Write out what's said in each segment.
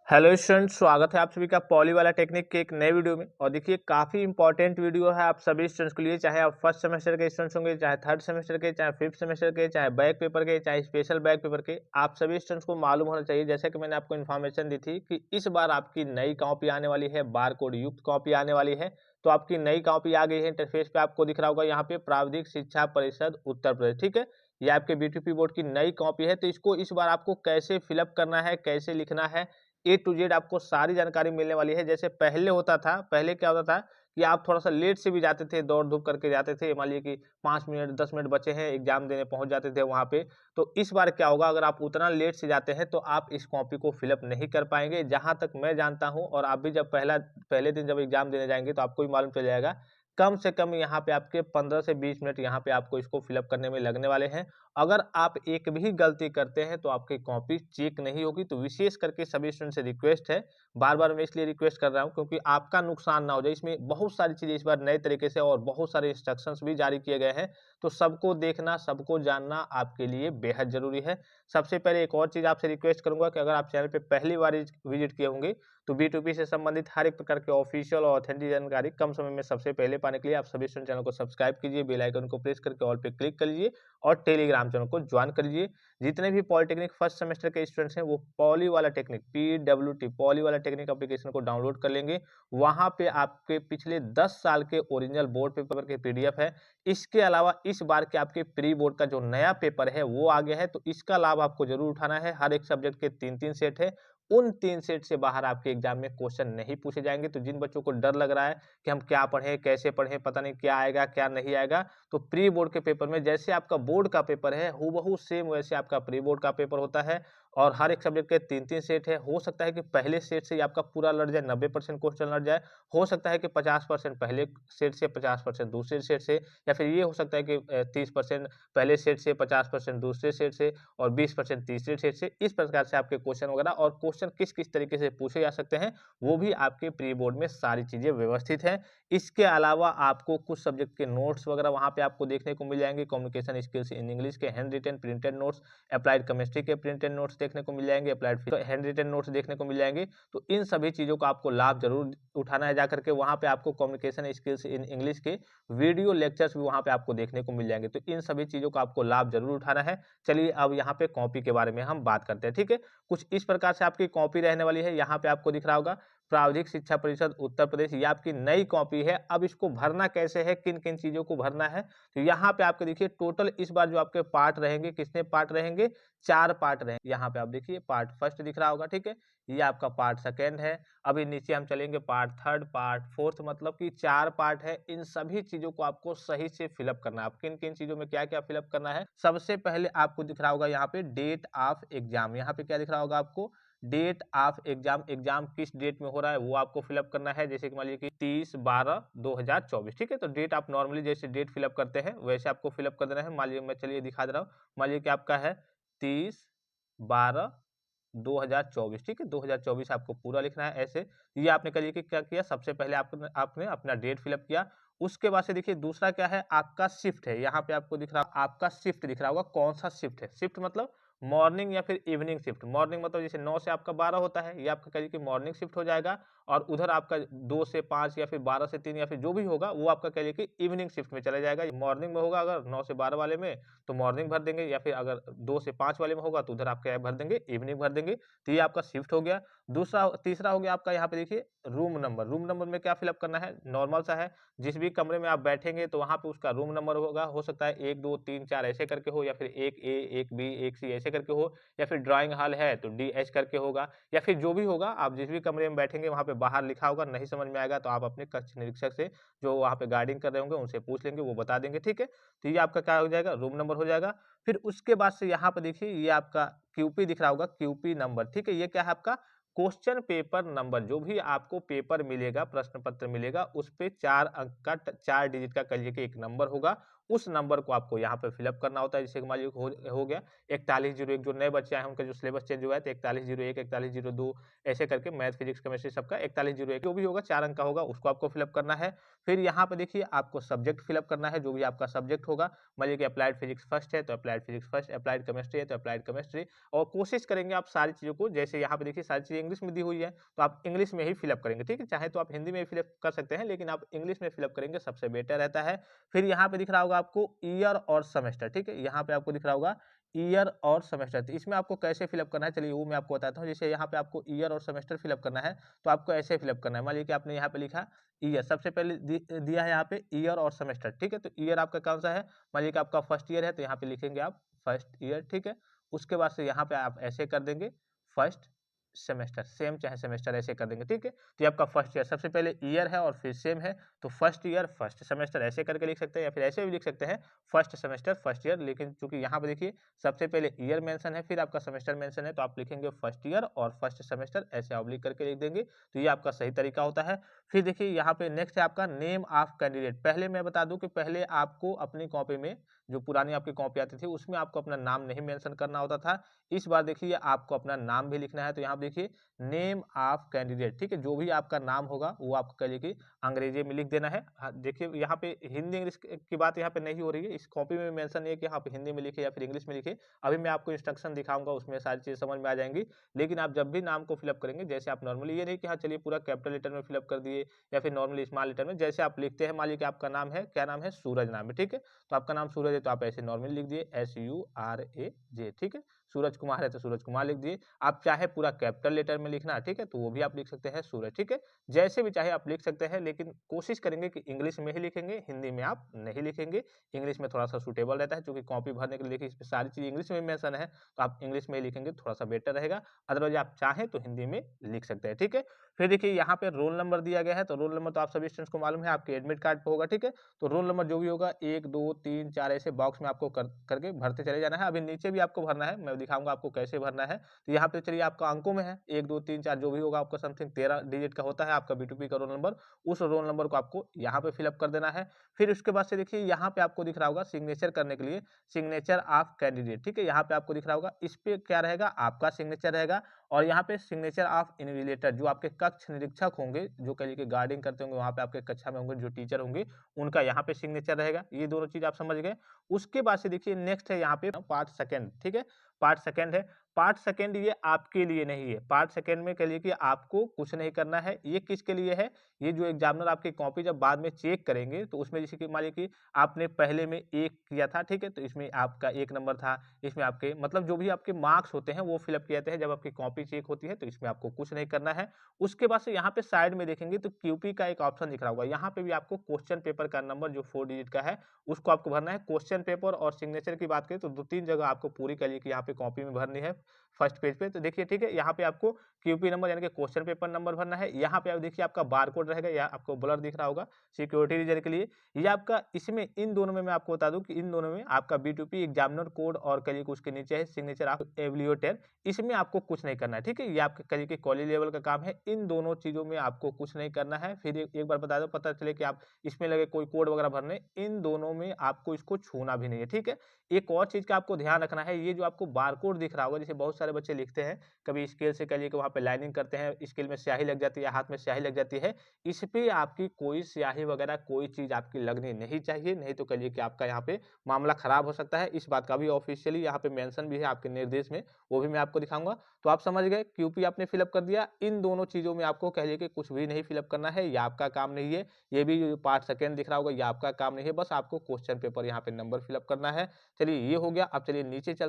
Hello student, स्वागत है आप सभी का पॉली वाला टेक्निक के एक नए वीडियो में। और देखिए काफ़ी इंपॉर्टेंट वीडियो है आप सभी स्टूडेंट्स के लिए, चाहे आप फर्स्ट सेमेस्टर के स्टूडेंट्स होंगे, चाहे थर्ड सेमेस्टर के, चाहे फिफ्थ सेमेस्टर के, चाहे बैक पेपर के, चाहे स्पेशल बैक पेपर के। आप सभी स्टूडेंट्स को मालूम होना चाहिए, जैसे कि मैंने आपको इन्फॉर्मेशन दी थी कि इस बार आपकी नई कॉपी आने वाली है, बार कोड युक्त कॉपी आने वाली है। तो आपकी नई कॉपी आ गई है। इंटरफेस पे आपको दिख रहा होगा यहाँ पे प्राविधिक शिक्षा परिषद उत्तर प्रदेश, ठीक है। ये आपके बीटीपी बोर्ड की नई कॉपी है। तो इसको इस बार आपको कैसे फिलअप करना है, कैसे लिखना है, ए टू जेड आपको सारी जानकारी मिलने वाली है। जैसे पहले होता था, पहले क्या होता था कि आप थोड़ा-सा लेट से भी जाते थे, दौड़-धूप करके जाते थे। मान लीजिए कि 5 मिनट, 10 मिनट बचे हैं, एग्ज़ाम देने पहुँच जाते थे वहाँ पे। तो इस बार क्या होगा, अगर आप उतना लेट से जाते हैं, तो आप इस कॉपी को फिल अप नहीं कर पाएँगे। जहाँ तक मैं जानता हूँ, और आप भी जब पहले दिन जब एग्ज़ाम देने जाएँगे, तो आपको भी मालूम चल जाएगा, कम से कम यहाँ पे आपके 15 से 20 मिनट यहाँ पे आपको इसको फिल अप करने में लगने वाले हैं। अगर आप एक भी गलती करते हैं तो आपकी कॉपी चेक नहीं होगी। तो विशेष करके सभी स्टूडेंट से रिक्वेस्ट है, बार-बार मैं इसलिए रिक्वेस्ट कर रहा हूँ क्योंकि आपका नुकसान ना हो जाए। इसमें बहुत सारी चीज़ें इस बार नए तरीके से और बहुत सारे इंस्ट्रक्शंस भी जारी किए गए हैं। तो सबको देखना, सबको जानना आपके लिए बेहद ज़रूरी है। सबसे पहले एक और चीज़ आपसे रिक्वेस्ट करूँगा कि अगर आप चैनल पे पहली बार विज़िट किए होंगे, तो बी2बी से संबंधित हर एक प्रकार के ऑफिशियल और ऑथेंटिक जानकारी कम समय में सबसे पहले पाने के लिए आप सभी स्टूडेंट चैनल को सब्सक्राइब कीजिए, बेल आइकन को प्रेस करके ऑल पे क्लिक कर लीजिए और टेलीग्राम चैनल को ज्वाइन कर लीजिए। जितने भी पॉलिटेक्निक फर्स्ट सेमेस्टर के स्टूडेंट्स हैं वो पॉली वाला टेक्निक पीडब्ल्यूटी पॉली वाला टेक्निक एप्लीकेशन को डाउनलोड कर लेंगे। वहां पे आपके पिछले 10 साल के ओरिजिनल बोर्ड पेपर के पीडीएफ है। इसके अलावा इस बार के आपके प्री बोर्ड का जो नया पेपर है वो आ गया है, तो इसका लाभ आपको जरूर उठाना है। हर एक सब्जेक्ट के 3-3 सेट है। उन 3 सेट से बाहर आपके एग्जाम में क्वेश्चन नहीं पूछे जाएंगे। तो जिन बच्चों को डर लग रहा है कि हम क्या पढ़ें, कैसे पढ़ें, पता नहीं क्या आएगा क्या नहीं आएगा, तो प्री बोर्ड के पेपर में जैसे आपका बोर्ड का पेपर है हूबहू सेम वैसे आपका प्री बोर्ड का पेपर होता है। और हर एक सब्जेक्ट के 3-3 सेट है। हो सकता है कि पहले सेट से ही आपका पूरा लड़ जाए, 90% क्वेश्चन लड़ जाए। हो सकता है कि 50% पहले सेट से, 50% दूसरे सेट से, या फिर ये हो सकता है कि 30% पहले सेट से, 50% दूसरे सेट से और 20% तीसरे सेट से। इस प्रकार से आपके क्वेश्चन वगैरह और क्वेश्चन किस-किस तरीके से पूछे जा सकते हैं, वो भी आपके प्री बोर्ड में सारी चीज़ें व्यवस्थित हैं। इसके अलावा आपको कुछ सब्जेक्ट के नोट्स वगैरह वहाँ पे आपको देखने को मिल जाएँगे। कम्युनिकेशन स्किल्स इन इंग्लिश के hand written printed notes, applied chemistry के प्रिंटेड नोट्स देखने को मिल जाएँगे, अप्लाइड हैंड रिटन नोट्स देखने को मिल जाएँगे। तो इन सभी चीज़ों का आपको लाभ ज़रूर उठाना है जाकर के। वहाँ पे आपको कम्युनिकेशन स्किल्स इन इंग्लिश के वीडियो लेक्चर्स भी वहाँ पे आपको देखने को मिल जाएँगे। तो इन सभी चीज़ों का आपको लाभ ज़रूर उठाना है। चलिए अब यहाँ पे कॉपी के बारे में हम बात करते हैं, ठीक है? कुछ इस प्रकार से आपकी कॉपी रहने वाली है। यहाँ पे आपको दिख रहा होगा प्राविधिक शिक्षा परिषद उत्तर प्रदेश, ये आपकी नई कॉपी है। अब इसको भरना कैसे है, किन-किन चीज़ों को भरना है, तो यहाँ पे आपके देखिए टोटल इस बार जो आपके पार्ट रहेंगे, कितने पार्ट रहेंगे? 4 पार्ट रहेंगे। यहाँ पे आप देखिए पार्ट फर्स्ट दिख रहा होगा, ठीक है? ये आपका पार्ट सेकंड है। अभी नीचे हम चलेंगे पार्ट थर्ड, पार्ट फोर्थ, मतलब कि 4 पार्ट है। इन सभी चीज़ों को आपको सही से फिल अप करना है। अब किन-किन चीज़ों में क्या-क्या फिल अप करना है? सबसे पहले आपको दिख रहा होगा यहाँ पे डेट ऑफ एग्ज़ाम। यहाँ पे क्या दिख रहा होगा आपको? डेट ऑफ एग्जाम, एग्जाम किस डेट में हो रहा है वो आपको फिलअप करना है। जैसे कि मान लीजिए कि 30/12/2024, ठीक है। तो डेट आप नॉर्मली जैसे डेट फिलअप करते हैं वैसे आपको फिलअप कर देना है। मान लीजिए मैं चलिए दिखा दे रहा हूँ। मान लीजिए कि आपका है 30/12/2024, ठीक है। 2024 आपको पूरा लिखना है ऐसे। ये आपने करिए कि क्या किया, सबसे पहले आपने आपने अपना डेट फिलअप किया। उसके बाद से देखिए दूसरा क्या है, आपका शिफ्ट है। यहाँ पे आपको दिख रहा, आपका शिफ्ट दिख रहा होगा, कौन सा शिफ्ट है। शिफ्ट मतलब मॉर्निंग या फिर इवनिंग शिफ्ट। मॉर्निंग मतलब जैसे 9 से आपका 12 होता है, ये आपका कहिए कि मॉर्निंग शिफ्ट हो जाएगा। और उधर आपका 2 से 5 या फिर 12 से 3 या फिर जो भी होगा वो आपका कहिए कि इवनिंग शिफ्ट में चला जाएगा। मॉर्निंग में होगा अगर 9 से 12 वाले में तो मॉर्निंग भर देंगे, या फिर अगर 2 से 5 वाले में होगा तो उधर आप क्या भर देंगे, इवनिंग भर देंगे। तो ये आपका शिफ्ट हो गया। दूसरा तीसरा हो गया आपका यहाँ पे देखिए रूम नंबर। रूम नंबर में क्या फिलअप करना है, नॉर्मल सा है। जिस भी कमरे में आप बैठेंगे तो वहाँ पे उसका रूम नंबर होगा। हो सकता है 1, 2, 3, 4 ऐसे करके हो, या फिर 1A, 1B, 1C ऐसे करके हो, या फिर ड्राइंग हॉल है तो DH करके होगा, या फिर जो भी होगा। आप जिस भी कमरे में बैठेंगे वहाँ पे बाहर लिखा होगा। नहीं समझ में आएगा तो आप अपने कक्ष निरीक्षक से जो वहाँ पे गार्डिंग कर रहे होंगे उनसे पूछ लेंगे, वो बता देंगे, ठीक है। तो ये आपका क्या हो जाएगा, रूम नंबर हो जाएगा। फिर उसके बाद से यहाँ पे देखिए ये आपका क्यूपी दिख रहा होगा, क्यूपी नंबर, ठीक है। ये क्या है आपका क्वेश्चन पेपर नंबर। जो भी आपको पेपर मिलेगा, प्रश्न पत्र मिलेगा, उस पे 4 अंक का 4 डिजिट का कहिए कि एक नंबर होगा। उस नंबर को आपको यहाँ पे फिलअप करना होता है। जैसे मान लीजिए हो गया 4101, जो नए बच्चे आए हैं उनका जो सिलेबस चेंज हुआ है तो 4101, 4102 ऐसे करके मैथ, फिजिक्स, केमिस्ट्री सबका 4101 जो भी होगा 4 अंक का होगा, उसको आपको फिलअप करना है। फिर यहाँ पे देखिए आपको सब्जेक्ट फिलअप करना है, जो भी आपका सब्जेक्ट होगा। मान लीजिए कि अप्लाइड फिजिक्स फर्स्ट है तो applied physics first, applied chemistry है तो अप्लाइड केमिस्ट्री, और कोशिश करेंगे आप सारी चीज़ों को, जैसे यहाँ पे देखिए सारी चीज़ें इंग्लिश में दी हुई है तो आप इंग्लिश में ही फिलअप करेंगे, ठीक है। चाहे तो आप हिंदी में फिलअप कर सकते हैं, लेकिन आप इंग्लिश में फिलअप करेंगे सबसे बेटर रहता है। फिर यहाँ पे दिख रहा होगा आपको ईयर और सेमेस्टर, ठीक है। यहाँ पे आपको दिख रहा होगा ईयर और सेमेस्टर, तो इसमें आपको कैसे फिलअप करना है चलिए वो मैं आपको बताता हूँ। जैसे यहाँ पे आपको ईयर और सेमेस्टर फिलअप करना है तो आपको ऐसे फिलअप करना है। मान लीजिए कि आपने यहाँ पे लिखा ईयर, सबसे पहले दिया है यहाँ पे ईयर और सेमेस्टर, ठीक है। तो ईयर आपका कौन सा है, मान लीजिए कि आपका फर्स्ट ईयर है तो यहाँ पे लिखेंगे आप फर्स्ट ईयर, ठीक है। उसके बाद से यहाँ पे आप ऐसे कर देंगे फर्स्ट सेमेस्टर, सेम चाहे सेमेस्टर ऐसे कर देंगे, ठीक है। तो ये आपका फर्स्ट ईयर, सबसे पहले ईयर है और फिर सेम है तो फर्स्ट ईयर फर्स्ट सेमेस्टर ऐसे करके लिख सकते हैं, या फिर ऐसे भी लिख सकते हैं फर्स्ट सेमेस्टर फर्स्ट ईयर। लेकिन चूंकि यहाँ पे देखिए सबसे पहले ईयर मेंशन है फिर आपका सेमेस्टर मेंशन है तो आप लिखेंगे फर्स्ट ईयर और फर्स्ट सेमेस्टर, ऐसे ऑब्लिक करके लिख देंगे तो ये आपका सही तरीका होता है। फिर देखिए यहाँ पे नेक्स्ट है आपका नेम ऑफ कैंडिडेट। पहले मैं बता दूं कि पहले आपको अपनी कॉपी में, जो पुरानी आपकी कॉपी आती थी उसमें आपको अपना नाम नहीं मेंशन करना होता था। इस बार देखिए आपको अपना नाम भी लिखना है, तो यहाँ पे देखिए नेम ऑफ कैंडिडेट, ठीक है। जो भी आपका नाम होगा वो आपको कह लीजिए अंग्रेजी में लिख देना है। देखिए यहाँ पे हिंदी इंग्लिश की बात यहाँ पे नहीं हो रही है, इस कॉपी में मेंशन नहीं है कि आप हिंदी में लिखे या फिर इंग्लिश में लिखे। अभी मैं आपको इंस्ट्रक्शन दिखाऊंगा, उसमें सारी चीजें समझ में आ जाएंगी। लेकिन आप जब भी नाम को फिलअप करेंगे, जैसे आप नॉर्मली, ये नहीं कि हाँ चलिए पूरा कैपिटल लेटर में फिलअप कर दिए या फिर नॉर्मली स्मॉल लेटर में, जैसे आप लिखते हैं। मान लीजिए कि आपका नाम है, क्या नाम है, सूरज नाम है, ठीक है। तो आपका नाम सूरज है तो आप ऐसे नॉर्मली लिख दिए SURAJ, ठीक है। सूरज कुमार है तो सूरज कुमार लिख दिए। आप चाहे पूरा कैपिटल लेटर में लिखना, ठीक है, तो वो भी आप लिख सकते हैं सूरज, ठीक है। जैसे भी चाहे आप लिख सकते हैं, लेकिन कोशिश करेंगे कि इंग्लिश में ही लिखेंगे, हिंदी में आप नहीं लिखेंगे। इंग्लिश में थोड़ा सा सूटेबल रहता है, क्योंकि कॉपी भरने के लिए देखिए इसमें सारी चीज इंग्लिश में मेंशन है, तो आप इंग्लिश में ही लिखेंगे थोड़ा सा बेटर रहेगा। अदरवाइज आप चाहें तो हिंदी में लिख सकते हैं, ठीक है। फिर देखिए यहाँ पे रोल नंबर दिया गया है, तो रोल नंबर तो आप सभी स्टूडेंट्स को मालूम है, आपके एडमिट कार्ड पे होगा, ठीक है। तो रोल नंबर जो भी होगा 1 2 3 4 ऐसे बॉक्स में आपको करके भरते चले जाना है। अभी नीचे भी आपको भरना है, मैं दिखाऊंगा आपको कैसे भरना है। तो यहाँ पे चलिए आपका अंकों में है 1 2 3 4 जो भी होगा आपका समथिंग 13 डिजिट का होता है आपका B2P का रोल नंबर। उस रोल नंबर को आपको यहाँ पे फिलअप कर देना है। फिर उसके बाद से देखिए यहाँ पे आपको दिख रहा होगा सिग्नेचर करने के लिए सिग्नेचर ऑफ कैंडिडेट, ठीक है। यहाँ पे आपको दिख रहा होगा, इस पे क्या रहेगा, आपका सिग्नेचर रहेगा। और यहाँ पे सिग्नेचर ऑफ इन्विजिलेटर, जो आपके कक्ष निरीक्षक होंगे, जो कह लीजिए गार्डिंग करते होंगे वहाँ पे आपके कक्षा में होंगे, जो टीचर होंगे उनका यहाँ पे सिग्नेचर रहेगा। ये दोनों चीज आप समझ गए। उसके बाद से देखिए नेक्स्ट है यहाँ पे पार्ट सेकंड, ठीक है। पार्ट सेकंड है, पार्ट सेकंड ये आपके लिए नहीं है। पार्ट सेकंड में कह लीजिए कि आपको कुछ नहीं करना है। ये किसके लिए है, ये जो एग्जामिनर आपकी कॉपी जब बाद में चेक करेंगे तो उसमें जैसे कि मान लीजिए कि आपने पहले में 1 किया था, ठीक है, तो इसमें आपका 1 नंबर था। इसमें आपके मतलब जो भी आपके मार्क्स होते हैं वो फिलअप किए जाते हैं जब आपकी कॉपी चेक होती है, तो इसमें आपको कुछ नहीं करना है। उसके बाद से यहाँ पे साइड में देखेंगे तो क्यूपी का एक ऑप्शन दिख रहा होगा, यहाँ पे भी आपको क्वेश्चन पेपर का नंबर जो 4 डिजिट का है उसको आपको भरना है। क्वेश्चन पेपर और सिग्नेचर की बात करें तो 2-3 जगह आपको पूरी करिए कि यहाँ पे कॉपी में भरनी है फर्स्ट पेज पे। तो देखिए ठीक है, यहाँ पे आपको क्यूपी नंबर यानी कि क्वेश्चन पेपर नंबर भरना है। यहाँ पे आप देखिए आपका बारकोड रहेगा, या आपको ब्लर दिख रहा होगा सिक्योरिटी रीजन के लिए। ये आपका इसमें इन दोनों में मैं आपको बता दूं कि इन दोनों में आपका B2P एग्जामिनर कोड और करिए उसके नीचे है सिग्नेचर ऑफ एवल्यूएटर। इसमें आपको कुछ नहीं करना है, ठीक है। ये आपके करिए कि कॉलेज लेवल का काम है, इन दोनों चीजों में आपको कुछ नहीं करना है। फिर एक बार बता दो, पता चले कि आप इसमें लगे कोई कोड वगैरह भरने, इन दोनों में आपको इसको छूना भी नहीं है, ठीक है। एक और चीज का आपको ध्यान रखना है, ये जो आपको बारकोड दिख रहा होगा, जैसे बहुत सारे बच्चे लिखते हैं कभी स्केल से करिए कि वहाँ पे लाइनिंग करते हैं, स्केल में स्याही लग जाती है, हाथ में स्याही लग जाती है। इस पे आपकी कोई स्याही वगैरह कोई चीज आपकी लगनी नहीं चाहिए, नहीं तो कहिए कि आपका यहाँ पे मामला खराब हो सकता है। इस बात का भी ऑफिशियली यहाँ पे मेंशन भी है आपके निर्देश में, वो भी मैं आपको दिखाऊंगा। तो आप समझ गए, क्यूपी आपने फिलअप कर दिया। इन दोनों चीजों में आपको कहिए कि कुछ भी नहीं फिलअप करना है, ये आपका काम नहीं है। ये भी जो पार्ट सेकंड दिख रहा होगा ये आपका काम नहीं है, बस आपको क्वेश्चन पेपर यहाँ पे नंबर फिलअप करना है। चलिए ये हो गया। अब चलिए नीचे चल,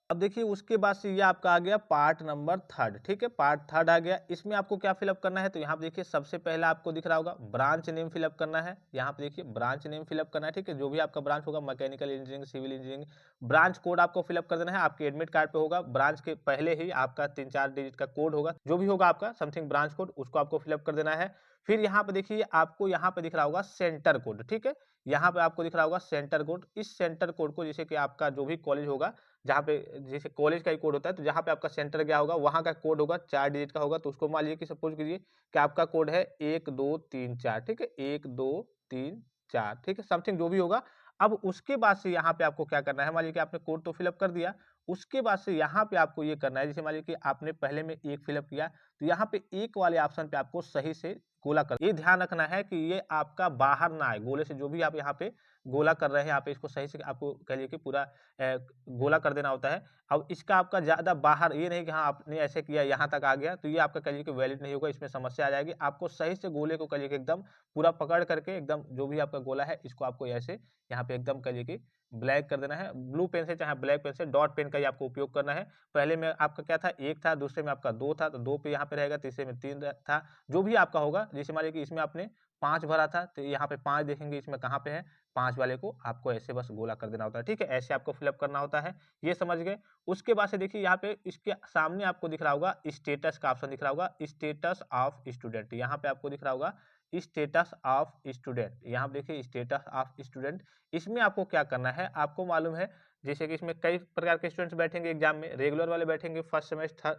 अब देखिए उसके बाद से ये आपका आ गया पार्ट नंबर थर्ड, ठीक है। पार्ट थर्ड आ गया, इसमें आपको क्या फिलअप करना है, तो यहाँ पे देखिए सबसे पहला आपको दिख रहा होगा ब्रांच नेम फिलअप करना है। यहाँ पे देखिए ब्रांच नेम फिलअप करना है, ठीक है। जो भी आपका ब्रांच होगा, mechanical engineering, civil engineering, branch code आपको फिलअप कर देना है। आपके एडमिट कार्ड पे होगा, ब्रांच के पहले ही आपका 3-4 डिजिट का कोड होगा, जो भी होगा आपका समथिंग ब्रांच कोड, उसको आपको फिलअप कर देना है। फिर यहाँ पे देखिए आपको यहाँ पे दिख रहा होगा सेंटर कोड, ठीक है। यहाँ पे आपको दिख रहा होगा सेंटर कोड। इस सेंटर कोड को जैसे कि आपका जो भी कॉलेज होगा जहाँ पे जैसे कॉलेज का ही कोड होता है, तो जहाँ पे आपका सेंटर गया होगा वहाँ का कोड होगा, 4 डिजिट का होगा। तो उसको मान लीजिए कि सपोज कीजिए कि आपका कोड है 1 2 3 4, ठीक है, 1 2 3 4, ठीक है, समथिंग जो भी होगा। अब उसके बाद से यहाँ पे आपको क्या करना है, मान लीजिए कि आपने कोड तो फिलअप कर दिया, उसके बाद से यहाँ पे आपको ये करना है, जैसे मान लीजिए कि आपने पहले में 1 फिलअप किया, तो यहाँ पे 1 वाले ऑप्शन पे आपको सही से गोला कर, ये ध्यान रखना है कि ये आपका बाहर ना आए, गोले से जो भी आप यहाँ पे गोला कर रहे हैं, यहाँ पे इसको सही से आपको कह लीजिए कि पूरा गोला कर देना होता है। अब इसका आपका ज़्यादा बाहर ये नहीं कि हाँ आपने ऐसे किया यहाँ तक आ गया, तो ये आपका कह लीजिए कि वैलिड नहीं होगा, इसमें समस्या आ जाएगी। आपको सही से गोले को कह लीजिए कि एकदम पूरा पकड़ करके एकदम जो भी आपका गोला है इसको आपको ऐसे यहाँ पे एकदम कह लीजिए कि ब्लैक कर देना है। ब्लू पेन से चाहे ब्लैक पेन से, डॉट पेन का ही आपको उपयोग करना है। पहले में आपका क्या था, 1 था, दूसरे में आपका 2 था, तो 2 पे यहाँ पे रहेगा, तीसरे में 3 था, जो भी आपका होगा। जैसे मान लीजिए कि इसमें आपने 5 भरा था, तो यहाँ पे 5 देखेंगे इसमें कहाँ पे है, 5 वाले को आपको ऐसे बस गोला कर देना होता है, ठीक है, ऐसे आपको फिलअप करना होता है, ये समझ गए। उसके बाद से देखिए यहाँ पे इसके सामने आपको दिख रहा होगा स्टेटस का ऑप्शन दिख रहा होगा, स्टेटस ऑफ स्टूडेंट, यहाँ पे आपको दिख रहा होगा स्टेटस ऑफ स्टूडेंट। यहाँ पे देखिए स्टेटस ऑफ स्टूडेंट, इसमें आपको क्या करना है, आपको मालूम है जैसे कि इसमें कई प्रकार के स्टूडेंट्स बैठेंगे एग्जाम में, रेगुलर वाले बैठेंगे first semester,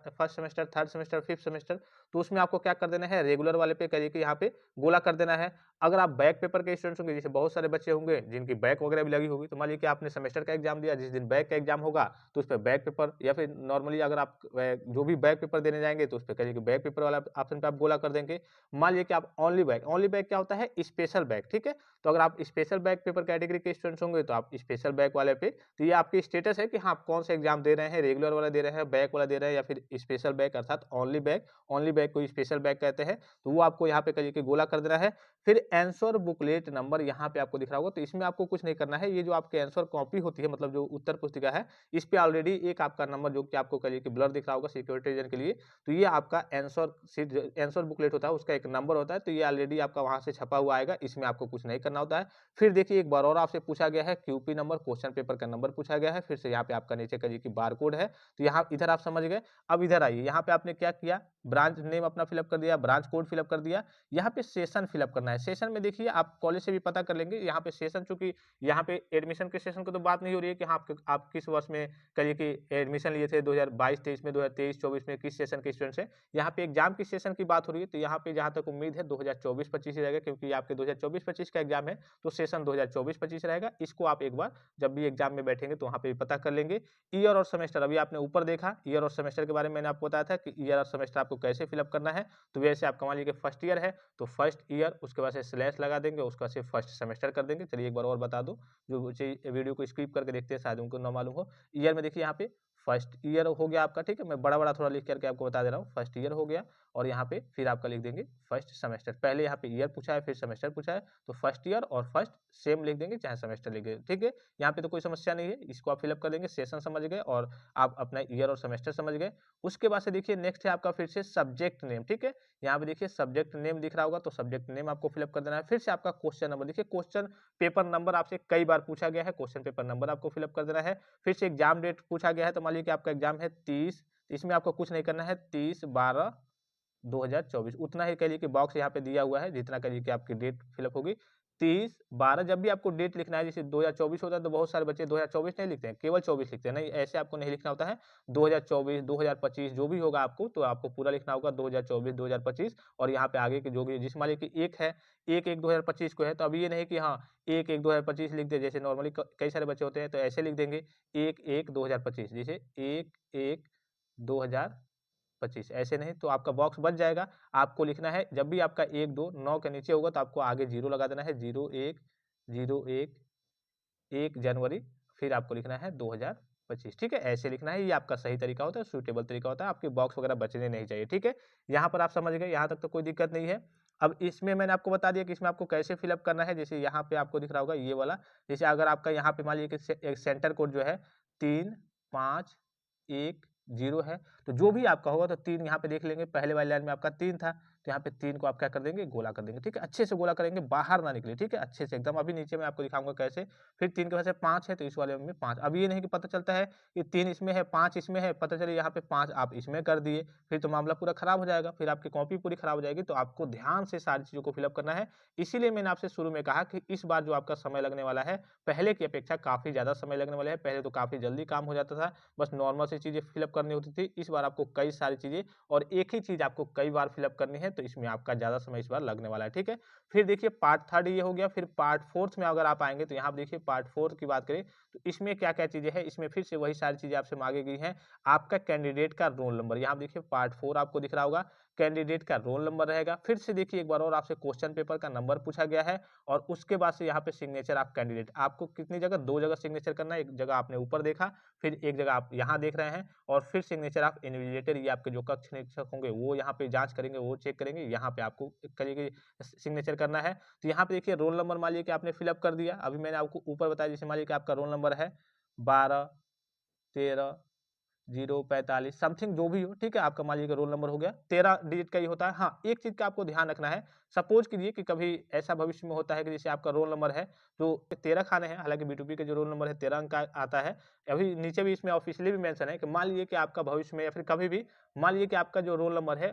third semester, fifth semester, तो उसमें आपको क्या कर देना है, रेगुलर वाले पे करिए कि यहाँ पे गोला कर देना है। अगर आप बैक पेपर के स्टूडेंट्स होंगे, जैसे बहुत सारे बच्चे होंगे जिनकी बैक वगैरह भी लगी होगी, तो मान लीजिए कि आपने सेमेस्टर का एग्जाम दिया, जिस दिन बैक का एग्जाम होगा तो उस पर बैक पेपर, या फिर नॉर्मली अगर आप जो भी बैक पेपर देने जाएंगे तो उस पर करिए कि बैक पेपर वाला ऑप्शन पे आप गोला कर देंगे। मान लीजिए कि आप ओनली बैक क्या होता है, स्पेशल बैक, ठीक है, तो अगर आप स्पेशल बैक पेपर कैटेगरी के स्टूडेंट्स होंगे तो आप स्पेशल बैक वाले पे, तो ये आपकी स्टेटस है कि हाँ आप कौन सा एग्जाम दे रहे हैं, रेगुलर वाला दे रहे हैं, बैक वाला दे रहे हैं, या फिर स्पेशल बैक अर्थात ओनली बैक को स्पेशल बैक कहते हैं। तो वो आपको यहाँ पे करिए कि गोला कर देना है। फिर आंसर बुकलेट नंबर यहाँ पे आपको दिख रहा होगा, तो इसमें आपको कुछ नहीं करना है, ये जो आपके आंसर कॉपी होती है, मतलब जो उत्तर पुस्तिका है, इस पे ऑलरेडी एक आपका नंबर जो कि आपको करिए कि ब्लर दिख रहा होगा सिक्योरिटी रीजन के लिए, तो ये आपका आंसर सीट आंसर बुकलेट होता है, उसका एक नंबर होता है, तो ये ऑलरेडी आपका वहां से छपा हुआ आएगा, इसमें आपको कुछ नहीं करना होता है। फिर देखिए एक बार और आपसे पूछा गया है क्यूपी नंबर, क्वेश्चन पेपर का नंबर पूछा गया है, फिर से यहाँ पे आपका नीचे करिए कि बार कोड है, तो यहाँ इधर आप समझ गए। अब इधर आइए, यहाँ पे आपने क्या किया, ब्रांच नेम अपना फिलअप कर दिया, ब्रांच कोड फिलअप कर दिया, यहाँ पे सेशन फिलअप करना है। सेशन में देखिए आप कॉलेज से भी पता कर लेंगे, यहाँ पे सेशन, चूंकि यहाँ पे एडमिशन के सेशन की तो बात नहीं हो रही है कि हाँ आप किस वर्ष में करिए कि एडमिशन लिए थे, 2022-23 में, 2023-24 में किस सेशन के स्टूडेंट्स हैं, यहाँ पे एग्जाम की सेशन की बात हो रही है। तो यहाँ पे जहाँ तक उम्मीद है 2024-25 ही रहेगा, क्योंकि आपके 2024-25 का एग्जाम है, तो सेशन 2024-25 रहेगा। इसको आप एक बार जब भी एग्जाम में बैठेंगे तो वहाँ पे पता कर लेंगे। ईयर और सेमेस्टर, अभी आपने ऊपर देखा ईयर और सेमेस्टर के बारे में मैंने आपको बताया था कि ईयर और सेमेस्टर आपको कैसे फिलअप करना है। तो वैसे आप मान लीजिए फर्स्ट ईयर है तो फर्स्ट ईयर, उसके बाद से स्लैश लगा देंगे, उसके बाद से फर्स्ट सेमेस्टर कर देंगे। चलिए एक बार और बता दो, जो वीडियो को स्किप करके देखते हैं शायद उनको ना मालूम हो। ईयर में देखिए यहाँ पे फर्स्ट ईयर हो गया आपका, ठीक है, मैं बड़ा बड़ा थोड़ा लिख करके आपको बता दे रहा हूँ, फर्स्ट ईयर हो गया, और यहाँ पे फिर आपका लिख देंगे फर्स्ट सेमेस्टर। पहले यहाँ पे ईयर पूछा है, फिर सेमेस्टर पूछा है, तो फर्स्ट ईयर और फर्स्ट सेम लिख देंगे, चाहे सेमेस्टर लिख देंगे, ठीक है। यहाँ पे तो कोई समस्या नहीं है, इसको आप फिलअप कर देंगे, सेशन समझ गए और आप अपना ईयर और सेमेस्टर समझ गए। उसके बाद से देखिए नेक्स्ट है आपका फिर से सब्जेक्ट नेम, ठीक है, यहाँ पे देखिए सब्जेक्ट नेम दिख रहा होगा, तो सब्जेक्ट नेम आपको फिलअप कर देना है। फिर से आपका क्वेश्चन नंबर, देखिए क्वेश्चन पेपर नंबर आपसे कई बार पूछा गया है, क्वेश्चन पेपर नंबर आपको फिलअप कर देना है। फिर से एग्जाम डेट पूछा गया है, तो मान लीजिए कि आपका एग्जाम है 30, इसमें आपको कुछ नहीं करना है, 30/12/2024 उतना ही कहिए कि बॉक्स यहाँ पे दिया हुआ है, जितना कहिए कि आपकी डेट फिलअप होगी 30/12। जब भी आपको डेट लिखना है, जैसे 2024 होता है तो बहुत सारे बच्चे 2024 नहीं लिखते हैं, केवल 24 लिखते हैं, नहीं ऐसे आपको नहीं लिखना होता है। 2024 2025 जो भी होगा आपको, तो आपको पूरा लिखना होगा 2024 2025, और यहाँ पे आगे के जो भी, जिस मान लीजिए कि एक है 1/1/2025 को है, तो अभी ये नहीं कि हाँ 1/1/2025 लिख दे, जैसे नॉर्मली कई सारे बच्चे होते हैं, तो ऐसे लिख देंगे 1/1/2025, जैसे 1/1/2025, ऐसे नहीं, तो आपका बॉक्स बच जाएगा। आपको लिखना है जब भी आपका 1 2 9 के नीचे होगा तो आपको आगे 0 लगा देना है, 01 जनवरी, फिर आपको लिखना है 2025, ठीक है, ऐसे लिखना है। ये आपका सही तरीका होता है, सूटेबल तरीका होता है, आपके बॉक्स वगैरह बचने नहीं चाहिए, ठीक है। यहाँ पर आप समझ गए, यहाँ तक तो कोई दिक्कत नहीं है। अब इसमें मैंने आपको बता दिया कि इसमें आपको कैसे फिलअप करना है। जैसे यहाँ पे आपको दिख रहा होगा ये वाला, जैसे अगर आपका यहाँ पे मान लीजिए कि एक सेंटर कोड जो है 3 5 1 0 है, तो जो भी आपका होगा तो 3 यहाँ पे देख लेंगे, पहले वाली लाइन में आपका 3 था, तो यहाँ पे 3 को आप क्या कर देंगे, गोला कर देंगे, ठीक है। अच्छे से गोला करेंगे, बाहर ना निकले, ठीक है, अच्छे से एकदम। अभी नीचे मैं आपको दिखाऊंगा कैसे। फिर 3 के वजह से 5 है तो इस वाले में 5। अब ये नहीं कि पता चलता है कि 3 इसमें है 5 इसमें है, पता चले यहाँ पे 5 आप इसमें कर दिए, फिर तो मामला पूरा खराब हो जाएगा, फिर आपकी कॉपी पूरी खराब हो जाएगी। तो आपको ध्यान से सारी चीजों को फिलअप करना है। इसीलिए मैंने आपसे शुरू में कहा कि इस बार जो आपका समय लगने वाला है पहले की अपेक्षा काफी ज्यादा समय लगने वाला है। पहले तो काफी जल्दी काम हो जाता था, बस नॉर्मल सी चीजें फिलअप करनी होती थी। इस बार आपको कई सारी चीजें और एक ही चीज आपको कई बार फिलअप करनी है, तो इसमें आपका ज्यादा समय इस बार लगने वाला है, ठीक है। फिर देखिए पार्ट 3 ये हो गया। फिर पार्ट 4 में अगर आप आएंगे तो यहाँ देखिए पार्ट 4 की बात करें तो इसमें क्या क्या चीजें हैं, इसमें फिर से वही सारी चीजें आपसे मांगी गई हैं। आपका कैंडिडेट का रोल नंबर, यहाँ देखिए पार्ट 4 आपको दिख रहा होगा, कैंडिडेट का रोल नंबर रहेगा। फिर से देखिए एक बार और आपसे क्वेश्चन पेपर का नंबर पूछा गया है और उसके बाद से यहाँ पे सिग्नेचर ऑफ कैंडिडेट। आपको कितनी जगह, 2 जगह सिग्नेचर करना है। एक जगह आपने ऊपर देखा, फिर एक जगह आप यहाँ देख रहे हैं, और फिर सिग्नेचर ऑफ इन्विजिलेटर, ये आपके जो कक्ष निरीक्षक होंगे वो यहाँ पे जांच करेंगे, वो चेक करेंगे, यहाँ पे आपको करिए सिग्नेचर करना है। तो यहाँ पे देखिए रोल नंबर मान लीजिए कि आपने फिलअप कर दिया। अभी मैंने आपको ऊपर बताया, जैसे मान लीजिए कि आपका रोल नंबर है 12 13 045 समथिंग जो भी हो, ठीक है। आपका मान लीजिए रोल नंबर हो गया, 13 डिजिट का ही होता है। हाँ, एक चीज का आपको ध्यान रखना है, सपोज कीजिए कि कभी ऐसा भविष्य में होता है कि जैसे आपका रोल नंबर है तो 13 खाने हैं, हालांकि B2B का जो रोल नंबर है 13 अंक का आता है। अभी नीचे भी इसमें ऑफिशियली भी मेंशन है कि मान लीजिए कि आपका भविष्य में या फिर कभी भी मान लीजिए कि आपका जो रोल नंबर है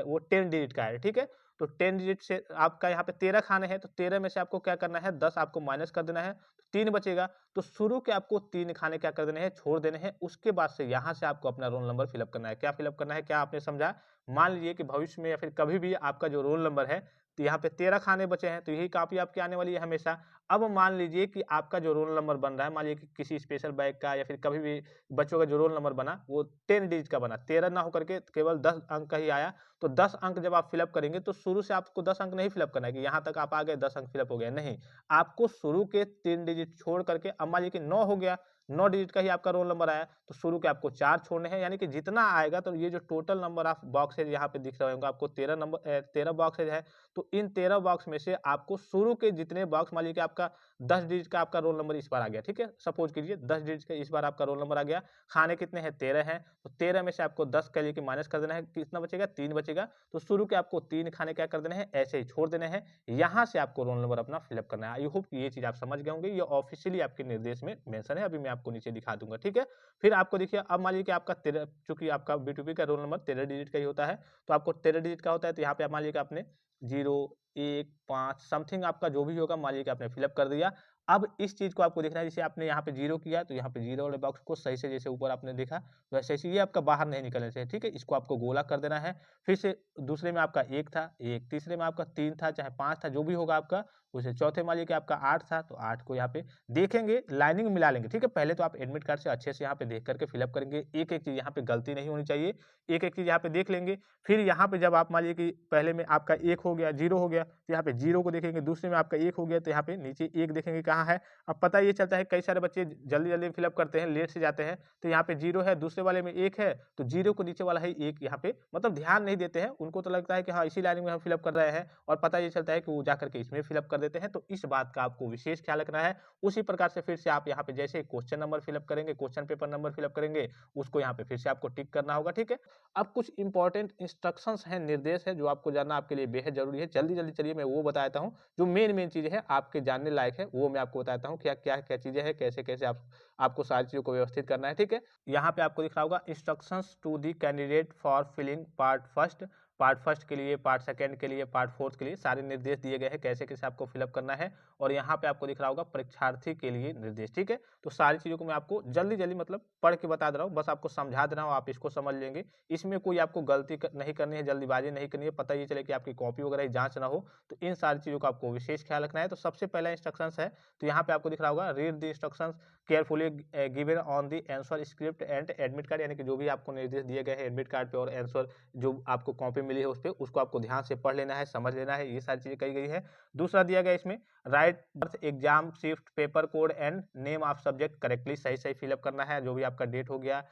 वो 10 डिजिट का है, ठीक है। तो 10 डिजिट से आपका यहाँ पे 13 खाने हैं, तो 13 में से आपको क्या करना है, 10 आपको माइनस कर देना है, तो 3 बचेगा। तो शुरू के आपको 3 खाने क्या कर देने हैं, छोड़ देने हैं। उसके बाद से यहाँ से आपको अपना रोल नंबर फिलअप करना है। क्या फिलअप करना है, क्या आपने समझा? मान लीजिए कि भविष्य में या फिर कभी भी आपका जो रोल नंबर है, तो यहाँ पे 13 खाने बचे हैं, तो यही कॉपी आपकी आने वाली है हमेशा। अब मान लीजिए कि आपका जो रोल नंबर बन रहा है, मान लीजिए कि किसी स्पेशल बैग का या फिर कभी भी बच्चों का जो रोल नंबर बना वो 10 डिजिट का बना, 13 ना होकर के केवल 10 अंक का ही आया। तो 10 अंक जब आप फिलअप करेंगे तो शुरू से आपको 10 अंक नहीं फिलअप करना है कि यहाँ तक आप आ गए 10 अंक फिलअप हो गया, नहीं। आपको शुरू के 3 डिजिट छोड़ करके, अब मान लीजिए कि 9 हो गया, 9 डिजिट का ही आपका रोल नंबर आया, तो शुरू के आपको 4 छोड़ने हैं, यानी कि जितना आएगा, तो ये जो टोटल नंबर ऑफ बॉक्सेज यहाँ पे दिख रहे होंगे आपको 13 नंबर 13 बॉक्सेज है। तो इन 13 बॉक्स में से आपको शुरू के जितने बॉक्स, मान लीजिए कि आपका 10 डिजिट का आपका रोल नंबर इस बार आ गया, ठीक है। सपोज कीजिए 10 डिजिट का इस बार आपका रोल नंबर आ गया, खाने कितने हैं, 13 हैं, तो 13 में से आपको 10 कह लीजिए कि माइनस कर देना है, कितना बचेगा, 3 बचेगा। तो शुरू के आपको 3 खाने क्या कर देने हैं, ऐसे ही छोड़ देने हैं। यहाँ से आपको रोल नंबर अपना फिलअप करना है। आई होप ये चीज आप समझ गए होंगे, ये ऑफिशियली आपके निर्देश में मेंशन है, अभी मैं आपको नीचे दिखा दूंगा, ठीक है। फिर आपको देखिए, अब मान लीजिए कि आपका 13, चूंकि आपका B2B का रोल नंबर 13 डिजिट का ही होता है, तो आपको 13 डिजिट का होता है, तो यहाँ पे मान लीजिए कि आपने 0 1 5 समथिंग आपका जो भी होगा, मान लीजिए कि आपने फिलअप कर दिया। अब इस चीज को आपको देखना है, जैसे आपने यहाँ पे 0 किया तो यहाँ पे 0 वाले बॉक्स को सही से, जैसे ऊपर आपने देखा वैसे ही ये आपका बाहर नहीं निकलने से, ठीक है। इसको आपको गोला कर देना है। फिर से दूसरे में आपका 1 था 1, तीसरे में आपका 3 था, चाहे 5 था, जो भी होगा आपका, उसे चौथे मान लीजिए कि आपका 8 था, तो 8 को यहाँ पे देखेंगे, लाइनिंग मिला लेंगे, ठीक है। पहले तो आप एडमिट कार्ड से अच्छे से यहाँ पे देख करके फिलअप करेंगे, एक एक चीज यहाँ पे गलती नहीं होनी चाहिए, एक एक चीज यहाँ पे देख लेंगे। फिर यहाँ पे जब आप मान लीजिए कि पहले में आपका 1 हो गया, 0 हो गया, तो यहाँ पे 0 को देखेंगे, दूसरे में आपका 1 हो गया, तो यहाँ पे नीचे 1 देखेंगे कहाँ है। अब पता ये चलता है, कई सारे बच्चे जल्दी जल्दी फिलअप करते हैं, लेट से जाते हैं, तो यहाँ पे 0 है, दूसरे वाले में 1 है, तो 0 को नीचे वाला है 1, यहाँ पे मतलब ध्यान नहीं देते हैं। उनको तो लगता है कि हाँ इसी लाइन में हम फिलअप कर रहे हैं, और पता ये चलता है कि वो जाकर के इसमें फिलअप कर देते हैं। तो इस बात का आपको विशेष ख्याल रखना है। उसी प्रकार से फिर से आप यहाँ पे जैसे क्वेश्चन नंबर फिलअप करेंगे, क्वेश्चन पेपर नंबर फिलअप करेंगे, उसको यहाँ पे फिर से आपको टिक करना होगा, ठीक है। अब कुछ इंपॉर्टेंट इंस्ट्रक्शंस हैं, निर्देश है, जो आपको जानना आपके लिए बेहद जरूरी है। जल्दी जल्दी चलिए मैं वो बताता हूँ, जो मेन चीजें हैं आपके जानने लायक है, वो मैं आपको बताता हूँ क्या क्या क्या चीजें हैं, कैसे कैसे आपको सारी चीजों को व्यवस्थित करना है, ठीक है। यहाँ पे आपको दिख रहा होगा instructions to the candidate for filling part first के लिए, पार्ट सेकंड के लिए, पार्ट फोर्थ के लिए सारे निर्देश दिए गए हैं, कैसे कैसे आपको फिलअप करना है। और यहाँ पे आपको दिख रहा होगा परीक्षार्थी के लिए निर्देश, ठीक है। तो सारी चीजों को मैं आपको जल्दी जल्दी मतलब पढ़ के बता दे रहा हूँ, बस आपको समझा दे रहा हूँ, आप इसको समझ लेंगे। इसमें कोई आपको गलती नहीं करनी है, जल्दीबाजी नहीं करनी है, पता ये चले कि आपकी कॉपी वगैरह जांच ना हो। तो इन सारी चीजों का आपको विशेष ख्याल रखना है। तो सबसे पहला इंस्ट्रक्शन है, तो यहाँ पे आपको दिख रहा होगा, read the instructions carefully given on the answer script and admit card, यानी कि जो भी आपको निर्देश दिए गए हैं एडमिट कार्ड पे और आंसर जो आपको कॉपी मिली है उस पर, उसको आपको ध्यान से पढ़ लेना है, समझ लेना है, ये सारी चीजें कही गई है। दूसरा दिया गया इसमें, right right birth exam shift paper code and name of subject correctly, सही सही फिलअप करना है। जो भी आपका डेट हो गया,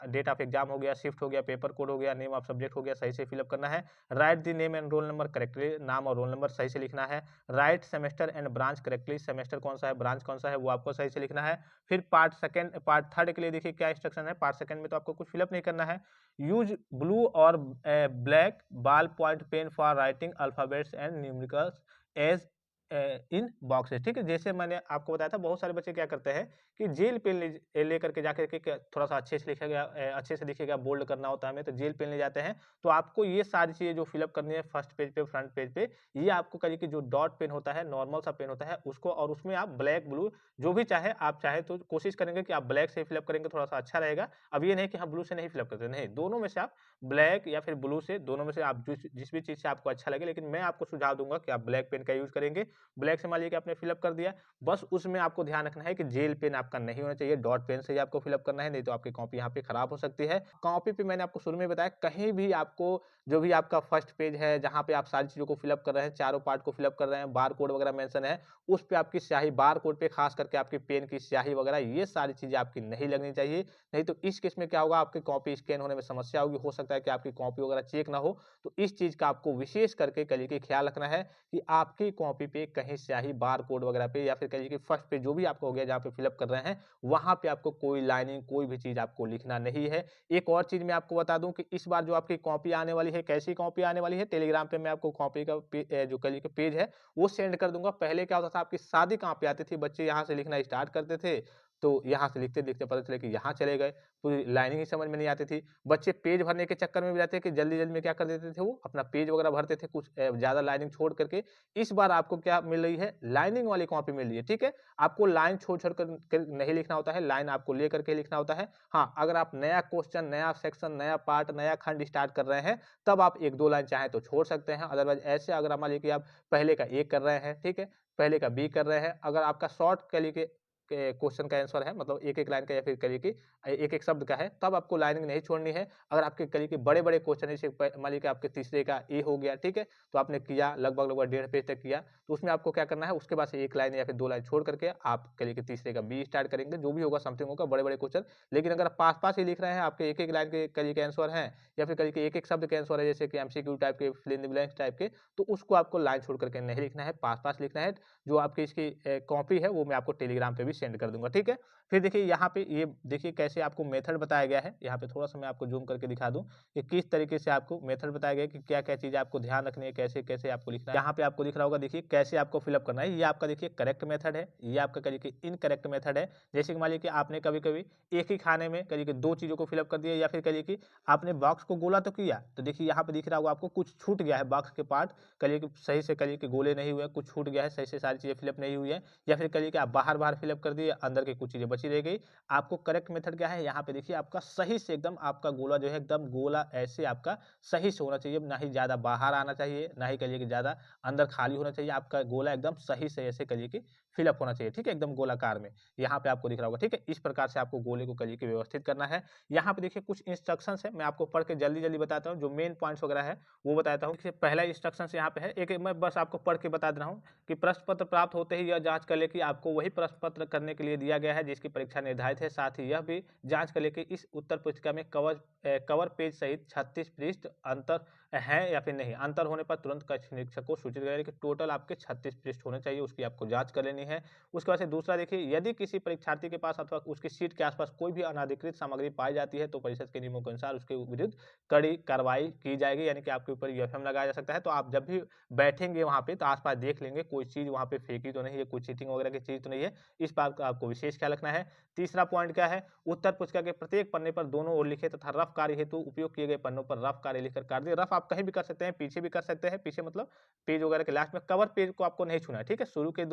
डेट ऑफ एग्जाम हो गया, शिफ्ट हो गया, पेपर कोड हो गया, नेम ऑफ सब्जेक्ट हो गया, सही से फिलअप करना है। Right the name and roll number correctly, नाम और रोल नंबर सही से लिखना है। Right semester and branch correctly, semester कौन सा है, ब्रांच कौन सा है, वो आपको सही से लिखना है। फिर पार्ट थर्ड के लिए देखिए क्या इंस्ट्रक्शन है। पार्ट सेकंड में तो आपको कुछ फिलअप नहीं करना है। यूज ब्लू और black ball point pen for writing alphabets and numericals as in boxes, ठीक है। जैसे मैंने आपको बताया था, बहुत सारे बच्चे क्या करते हैं कि जेल पेन लेकर के जाकर के थोड़ा सा अच्छे से लिखेगा, अच्छे से लिखेगा, बोल्ड करना होता है हमें, तो जेल पेन ले जाते हैं। तो आपको ये सारी चीजें जो फिलअप करनी है फर्स्ट पेज पे, फ्रंट पेज पे, ये आपको करिए कि जो डॉट पेन होता है, नॉर्मल सा पेन होता है उसको, और उसमें आप ब्लैक ब्लू जो भी चाहे, आप चाहे तो कोशिश करेंगे कि आप ब्लैक से फिलअप करेंगे, थोड़ा सा अच्छा रहेगा। अब ये नहीं कि हम ब्लू से नहीं फिलअप करते, नहीं, दोनों में से आप ब्लैक या फिर ब्लू से, दोनों में से आप जिस भी चीज से आपको अच्छा लगे, लेकिन मैं आपको सुझाव दूंगा कि आप ब्लैक पेन का यूज करेंगे। ब्लैक से मान लीजिए कि आपने फिलअप कर दिया, बस उसमें आपको ध्यान रखना है कि जेल पेन आपका नहीं होना चाहिए, डॉट पेन से ही आपको फिलअप करना है, नहीं तो आपकी कॉपी यहाँ पे खराब हो सकती है। कॉपी पे मैंने आपको शुरू में बताया, कहीं भी आपको जो भी आपका फर्स्ट पेज है, जहाँ पे आप सारी चीजों को फिलअप कर रहे हैं, चारों पार्ट को फिलअप कर रहे हैं, बार कोड वगैरह मेंशन है, उस पे आपकी स्याही, बार कोड पे खास करके आपकी पेन की स्याही वगैरह, ये सारी चीजें आपकी नहीं लगनी चाहिए। नहीं तो इस केस में क्या होगा, आपकी कॉपी स्कैन होने में समस्या होगी, हो सकता है कि आपकी कॉपी वगैरह चेक ना हो। तो इस चीज का आपको विशेष करके कलिए कि ख्याल रखना है कि आपकी कॉपी पे कहीं स्याही, बार कोड वगैरह पे, या फिर कहिए कि फर्स्ट पे जो भी आपका हो गया जहाँ पे फिलअप कर रहे हैं, वहां पे आपको कोई लाइनिंग, कोई भी चीज आपको लिखना नहीं है। एक और चीज मैं आपको बता दूं कि इस बार जो आपकी कॉपी आने वाली है, कैसी कॉपी आने वाली है, टेलीग्राम पे मैं आपको कॉपी का जो कलिए कि पेज है वो सेंड कर दूंगा। पहले क्या होता था, आपकी सादी कॉपी आती थी, बच्चे यहाँ से लिखना स्टार्ट करते थे, तो यहाँ से लिखते लिखते पता चला कि यहाँ चले गए, पूरी लाइनिंग ही समझ में नहीं आती थी। बच्चे पेज भरने के चक्कर में भी रहते कि जल्दी जल्दी में क्या कर देते थे, वो अपना पेज वगैरह भरते थे, कुछ ज्यादा लाइनिंग छोड़ करके। इस बार आपको क्या मिल रही है, लाइनिंग वाली कॉपी मिल रही है, ठीक है। आपको लाइन छोड़ छोड़ कर नहीं लिखना होता है, लाइन आपको लेकर के लिखना होता है। हाँ, अगर आप नया क्वेश्चन, नया सेक्शन, नया पार्ट, नया खंड स्टार्ट कर रहे हैं, तब आप एक दो लाइन चाहे तो छोड़ सकते हैं। अदरवाइज ऐसे अगर मान लीजिए कि आप पहले का ए कर रहे हैं, ठीक है, पहले का बी कर रहे हैं, अगर आपका शॉर्ट कह लीजिए क्वेश्चन का आंसर है, मतलब एक एक लाइन का या फिर करिए कि एक एक शब्द का है, तब आपको लाइनिंग नहीं छोड़नी है। अगर आपके करिए कि बड़े बड़े क्वेश्चन, जैसे मान लीजिए कि आपके तीसरे का ए हो गया, ठीक है, तो आपने किया लगभग लगभग 1.5 पेज तक किया, तो उसमें आपको क्या करना है, उसके बाद से एक लाइन या फिर दो लाइन छोड़ करके आप करिए कि तीसरे का बी स्टार्ट करेंगे, जो भी होगा समथिंग होगा, बड़े बड़े क्वेश्चन। लेकिन अगर पास पास ही लिख रहे हैं, आपके एक एक लाइन के करिए के आंसर है, या फिर करिए कि एक एक शब्द के आंसर है, जैसे कि एमसीक्यू टाइप के, fill in the blanks type के, तो उसको आपको लाइन छोड़ करके नहीं लिखना है, पास पास लिखना है। जो आपकी इसकी कॉपी है वो मैं आपको टेलीग्राम पे भी सेंड कर दूंगा, ठीक है। फिर देखिए यहाँ पे, ये देखिए कैसे आपको मेथड बताया गया है। यहाँ पे थोड़ा सा मैं आपको जूम करके दिखा दूं कि किस तरीके से आपको मेथड बताया गया है कि क्या क्या चीजें आपको ध्यान रखनी है, कैसे कैसे आपको लिखना है। यहाँ पे आपको दिख रहा होगा, देखिए कैसे आपको फिलअप करना है। ये आपका देखिए करेक्ट मेथड है, ये आपका करिए इनकरेक्ट मेथड है। जैसे कि मान लीजिए कि आपने कभी कभी एक ही खाने में करिए दो चीजों को फिलअप कर दिया, या फिर करिए कि आपने बॉक्स को गोला तो किया, तो देखिए यहाँ पे दिख रहा होगा आपको कुछ छूट गया है बॉक्स के पार्ट, करिए कि सही से करिए कि गोले नहीं हुए, कुछ छूट गया है, सही से सारी चीजें फिलअप नहीं हुई है, या फिर करिए कि आप बाहर बाहर फिलअप कर दिए, अंदर की कुछ चीजें बची रह गई। आपको करेक्ट मेथड क्या है, यहाँ पे देखिए आपका सही से एकदम आपका गोला जो है, एकदम गोला ऐसे आपका सही से होना चाहिए, ना ही ज्यादा बाहर आना चाहिए, ना ही कहिए कि ज्यादा अंदर खाली होना चाहिए। आपका गोला एकदम सही से ऐसे करिए कि फिलअप होना चाहिए, ठीक है, एकदम गोलाकार में। यहाँ पे आपको दिख रहा होगा, ठीक है, इस प्रकार से आपको गोले को करिए कि व्यवस्थित करना है। यहाँ पे देखिए कुछ इंस्ट्रक्शंस है, मैं आपको पढ़ के जल्दी जल्दी बताता हूँ, जो मेन पॉइंट्स वगैरह है वो बताता हूँ। पहला इंस्ट्रक्शन यहाँ पे है, एक मैं बस आपको पढ़ के बता दे रहा हूँ कि प्रश्न पत्र प्राप्त होते ही यह जांच कर ले कि आपको वही प्रश्न पत्र करने के लिए दिया गया है जिसकी परीक्षा निर्धारित है। साथ ही यह भी जांच कर ले कि इस उत्तर पुस्तिका में कवर पेज सहित 36 पृष्ठ अंतर है या फिर नहीं। अंतर होने पर तुरंत कक्ष निरीक्षक को सूचित करें कि टोटल आपके 36 पृष्ठ होने चाहिए, उसकी आपको जांच कर लेनी है। उसके बाद से दूसरा देखिए, यदि किसी परीक्षार्थी के पास अथवा उसकी सीट के आसपास कोई भी अनाधिकृत सामग्री पाई जाती है तो परिषद के नियमों के अनुसार उसके विरुद्ध कड़ी कार्रवाई की जाएगी, यानी कि आपके ऊपर यूएफएम लगाया जा सकता है। तो आप जब भी बैठेंगे वहां पे तो आसपास देख लेंगे कोई चीज वहां पे फेंकी तो नहीं है, कोई चीटिंग वगैरह की चीज तो नहीं है, इस बात का आपको विशेष ख्याल रखना है। तीसरा पॉइंट क्या है, उत्तर पुस्तिका के प्रत्येक पन्ने पर दोनों ओर लिखे तथा रफ कार्य हेतु उपयोग किए गए पन्नों पर रफ कार्य लिखकर काट दिए। रफ आप कहीं भी कर सकते हैं, पीछे भी कर सकते हैं, पीछे मतलब पेज वगैरह के लास्ट में। कवर पेज को आपको नहीं छूना है, ठीक है। शुरू के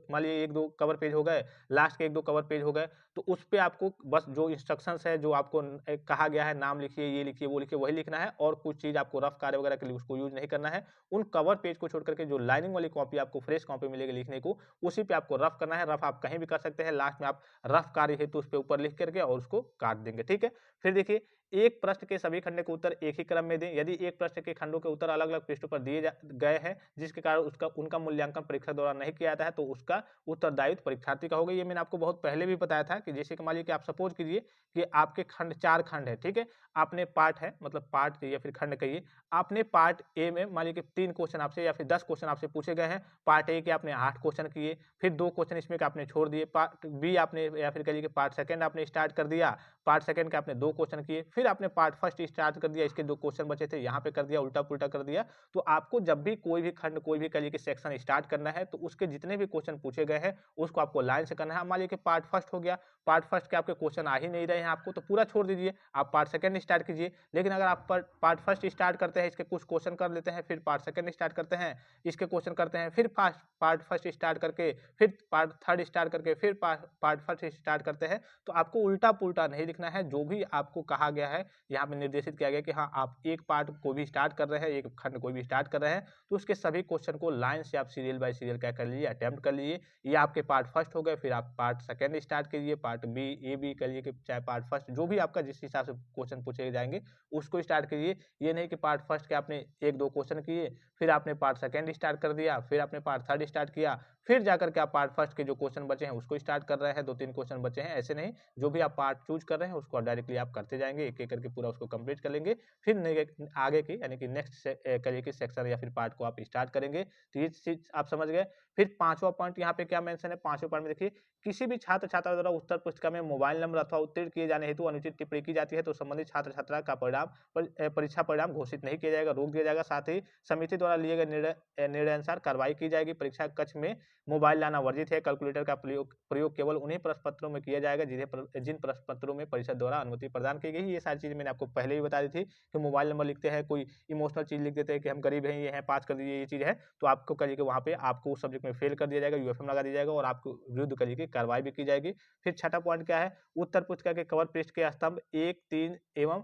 मान लीजिए एक दो कवर पेज हो गए, लास्ट के एक दो कवर पेज हो गए, तो उस पर आपको बस जो इंस्ट्रक्शंस है, जो आपको कहा गया है, नाम लिखिए, ये लिखिए, वो लिखिए, वही लिखना है। और कुछ चीज आपको रफ कार्य वगैरह के लिए उसको यूज नहीं करना है। उन कवर पेज को छोड़ करके जो लाइनिंग वाली कॉपी आपको फ्रेश कॉपी मिलेगी लिखने को, उसी पे आपको रफ करना है। रफ आप कहीं भी कर सकते हैं, लास्ट में आप रफ कार्य हेतु उस पर ऊपर लिख करके और उसको काट देंगे, ठीक है। फिर देखिए एक प्रश्न के सभी खंड के उत्तर एक ही क्रम में दें। यदि एक प्रश्न के खंडों के उत्तर अलग-अलग पृष्ठों पर दिए गए हैं, जिसके कारण उसका उनका मूल्यांकन परीक्षा द्वारा नहीं किया जाता है, तो उसका उत्तरदायित्व परीक्षार्थी का होगा। ये मैंने आपको बहुत पहले भी बताया था कि जैसे कि मान लीजिए कि आप सपोज कीजिए कि आपके खंड 4 खंड है, ठीक है? आपने पार्ट है मतलब पार्ट या फिर खंड कहिए, आपने पार्ट ए में मान लीजिए कि 3 क्वेश्चन आपसे या फिर 10 क्वेश्चन आपसे पूछे गए हैं। पार्ट ए के आपने 8 क्वेश्चन किए, फिर 2 क्वेश्चन इसमें के आपने छोड़ दिए। पार्ट बी आपने या फिर कहिए कि पार्ट सेकंड आपने स्टार्ट कर दिया। पार्ट सेकंड के आपने 2 क्वेश्चन किए, फिर आपने पार्ट फर्स्ट स्टार्ट कर दिया, इसके 2 क्वेश्चन बचे थे, यहाँ पे कर दिया, उल्टा-पुल्टा कर दिया। तो आपको जब भी कोई भी खंड, कोई भी कहिए कि सेक्शन स्टार्ट करना है, तो उसके जितने भी क्वेश्चन पूछे गए हैं, उसको आपको लाइन से करना है। अब मान लीजिए कि पार्ट फर्स्ट हो गया, पार्ट फर्स्ट के आपके क्वेश्चन आ ही नहीं रहे हैं आपको, तो पूरा छोड़ दीजिए, आप पार्ट सेकंड स्टार्ट कीजिए। लेकिन अगर आप पार्ट फर्स्ट स्टार्ट करते हैं, इसके कुछ क्वेश्चन कर लेते हैं, फिर पार्ट सेकंड स्टार्ट करते हैं, इसके क्वेश्चन करते हैं, फिर पार्ट फर्स्ट स्टार्ट करके, फिर पार्ट थर्ड स्टार्ट करके, फिर पार्ट फर्स्ट स्टार्ट करते हैं, तो आपको उल्टा-पुल्टा नहीं लिखना है। जो भी आपको कहा गया है, यहाँ पे निर्देशित किया गया है कि हाँ, आप एक पार्ट को भी स्टार्ट कर रहे हैं, एक खंड को भी स्टार्ट कर रहे हैं, तो उसके सभी क्वेश्चन को लाइन से आप सीरियल बाय सीरियल क्या कर लीजिए, अटेम्प्ट कर लीजिए। ये आपके पार्ट फर्स्ट हो गए, फिर आप पार्ट सेकंड स्टार्ट कीजिए, पार्ट बी, ए बी करिए कि चाहे पार्ट फर्स्ट जो भी आपका जिस हिसाब से क्वेश्चन पूछे जाएँगे, उसको स्टार्ट कीजिए। ये नहीं कि पार्ट फर्स्ट के आपने 1-2 क्वेश्चन किए, फिर आपने पार्ट सेकंड स्टार्ट कर दिया, फिर आपने पार्ट थर्ड स्टार्ट किया, फिर जाकर के आप पार्ट फर्स्ट के जो क्वेश्चन बचे हैं, उसको स्टार्ट कर रहे हैं, 2-3 क्वेश्चन बचे हैं, ऐसे नहीं। जो भी आप पार्ट चूज़ कर रहे हैं, उसको डायरेक्टली आप करते जाएँगे, एक-एक करके पूरा उसको कंप्लीट कर लेंगे। फिर आगे की यानी कि नेक्स्ट करिए कि सेक्शन या फिर पार्ट को आप स्टार्ट करेंगे। तो ये चीज़ आप समझ गए। फिर 5वां पॉइंट यहाँ पे क्या मेंशन है, 5वें पॉइंट में देखिए, किसी भी छात्र-छात्रा द्वारा उत्तर पुस्तिका में मोबाइल नंबर अथवा उत्तीर्ण किए जाने हेतु अनुचित टिप्पणी की जाती है, तो संबंधित छात्र-छात्रा का परीक्षा परिणाम घोषित नहीं किया जाएगा, रोक दिया जाएगा। साथ ही समिति द्वारा लिए गए निर्णयानुसार कार्रवाई की जाएगी। परीक्षा कक्ष में मोबाइल लाना वर्जित है। कैलकुलेटर का प्रयोग प्रयोग केवल उन्हीं प्रश्न पत्रों में किया जाएगा जिन प्रश्न पत्रों में परिषद द्वारा अनुमति प्रदान की गई। ये सारी चीज़ मैंने आपको पहले भी बता दी थी कि मोबाइल नंबर लिखते हैं, कोई इमोशनल चीज़ लिख देते हैं कि हम गरीब हैं, ये हैं, पास कर दीजिए, ये चीज़ है, तो आपको करिए कि वहाँ पे आपको उस सब्जेक्ट में फेल कर दिया जाएगा, यूएफएम लगा दिया जाएगा और आपको विरुद्ध करिए कि कार्रवाई भी की जाएगी। फिर छठा पॉइंट क्या है, उत्तर पुस्तिका के कवर पृष्ठ के स्तंभ 1, 3 एवं